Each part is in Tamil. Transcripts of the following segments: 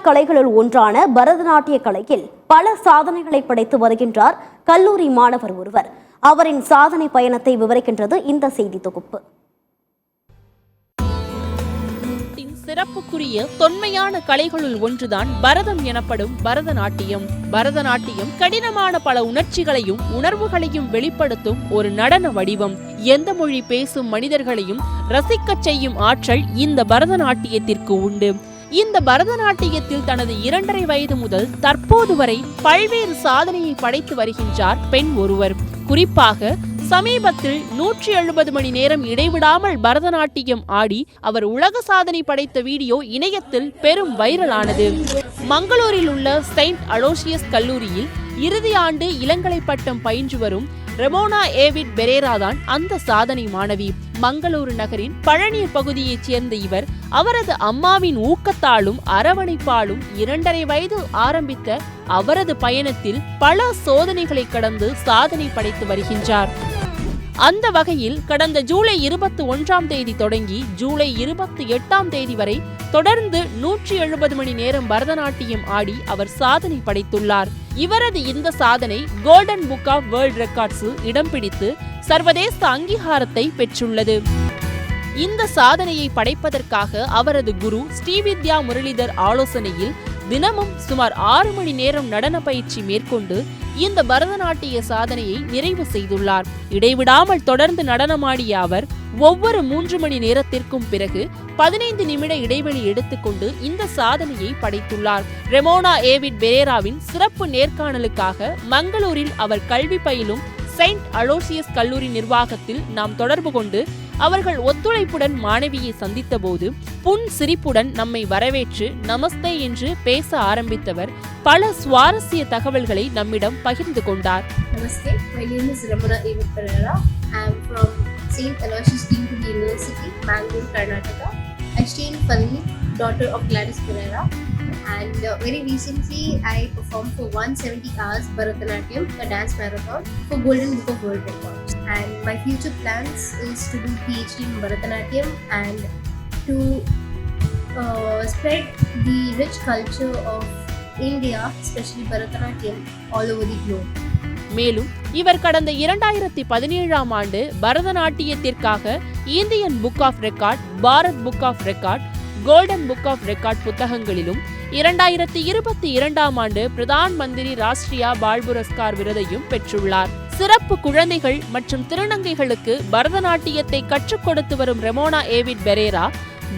கலைகளுள் ஒன்றான பரதநாட்டிய கலையில் பல சாதனைகளை படைத்து வருகின்றார் கல்லூரி மாணவர் ஒருவர். அவரின் சாதனை பயணத்தை விவரிக்கின்றது இந்த செய்தி தொகுப்பு. சிறப்புக்குரிய தொன்மையான கலைகளுள் ஒன்றுதான் பரதம் எனப்படும் பரதநாட்டியம். பரதநாட்டியம் கடினமான பல உணர்ச்சிகளையும் உணர்வுகளையும் வெளிப்படுத்தும் ஒரு நடன வடிவம். எந்த மொழி பேசும் மனிதர்களையும் ரசிக்கச் செய்யும் ஆற்றல் இந்த பரதநாட்டியத்திற்கு உண்டு. இந்த பரதநாட்டியத்தில் தனது 2.5 வயது முதல் தற்போது வரை பல்வேறு சாதனையை படைத்து வருகின்றார் பெண் ஒருவர். குறிப்பாக சமீபத்தில் 170 மணி நேரம் இடைவிடாமல் பரதநாட்டியம் ஆடி அவர் உலக சாதனை படைத்த வீடியோ இணையத்தில் பெரும் வைரலானது. மங்களூரில் உள்ள செயின்ட் அலோசியஸ் கல்லூரியில் இறுதி ஆண்டு இளங்கலை பட்டம் பயின்று வரும் ரெமோனா ஏவிட் பெரேரா தான் அந்த சாதனை மாணவி. மங்களூரு நகரின் பழநீர் பகுதியைச் சேர்ந்த இவர் அவரது அம்மாவின் ஊக்கத்தாலும் அரவணைப்பாலும் 2.5 வயது ஆரம்பித்த அவரது பயணத்தில் பல சோதனைகளை கடந்து சாதனை படைத்து வருகின்றார். அந்த வகையில் கடந்த ஜூலை 21ஆம் தேதி தொடங்கி ஜூலை 28ஆம் தேதி வரை தொடர்ந்து 170 மணி நேரம் பரதநாட்டியம் ஆடி அவர் சாதனை படைத்துள்ளார். இவரது இந்த சாதனை கோல்டன் புக் ஆஃப் வேர்ல்ட் ரெக்கார்ட்ஸில் இடம் பிடித்து சர்வதேச அங்கீகாரத்தை பெற்றுள்ளது. இந்த சாதனையை படைப்பதற்காக அவரது குரு ஸ்ரீவித்யா முரளிதர் ஆலோசனையில் தினமும் சுமார் 6 மணி நேரம் நடன பயிற்சி மேற்கொண்டு இந்த பரதநாட்டிய சாதனையை நிறைவு செய்துள்ளார். இடைவிடாமல் தொடர்ந்து நடனமாடிய அவர் ஒவ்வொரு 3 மணி நேரத்திற்கும் பிறகு 15 நிமிட இடைவெளி எடுத்துக்கொண்டு இந்த சாதனையை படைத்துள்ளார். ரெமோனா ஏவிட் பெரேராவின் சிறப்பு நேர்காணலுக்காக மங்களூரில் அவர் கல்வி பயிலும் செயின்ட் அலோசியஸ் கல்லூரி நிர்வாகத்தில் நாம் தொடர்பு கொண்டு அவர்கள் ஒத்துழைப்புடன் மாணவியை சந்தித்த போது புன் சிரிப்புடன் நம்மை வரவேற்று நமஸ்தே என்று பேச ஆரம்பித்தவர் பல சுவாரஸ்ய தகவல்களை நம்மிடம் பகிர்ந்து கொண்டார். Namaste, my name is Ramona Evid Pereira. I am from St. Aloysius Deemed University, Mangalore, Karnataka. I stay in Palni, daughter of Gladys Pereira. And very recently, I performed for 170 hours Bharatanatyam, a dance marathon, for Golden Book of World Records. And my future plans is to do PhD in Bharatanatyam and to spread the rich culture of India, especially Bharatanatyam, all over the globe. மேலும் இவர் கடந்த 2017ஆம் ஆண்டு பரதநாட்டியத்திற்காக Indian book of record, Bharat book of record, golden book of record புத்தகங்களிலும் 2022ஆம் ஆண்டு பிரதான் மந்திரி ராஷ்டிரியா பால் புரஸ்கார் விருதையும் பெற்றுள்ளார். சிறப்பு குழந்தைகள் மற்றும் திருநங்கைகளுக்கு பரதநாட்டியத்தை கற்றுக் கொடுத்து வரும் ரெமோனா ஏவிட் பெரேரா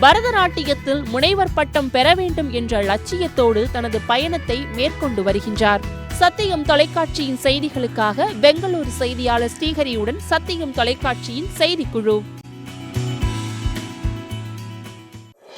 பரதநாட்டியத்தில் முனைவர் பட்டம் பெற வேண்டும் என்ற லட்சியத்தோடு தனது பயணத்தை மேற்கொண்டு வருகின்றார். சத்தியம் தொலைக்காட்சியின் செய்திகளுக்காக பெங்களூரு செய்தியாளர் ஸ்ரீஹரியுடன் சத்தியம் தொலைக்காட்சியின் செய்திக்குழு.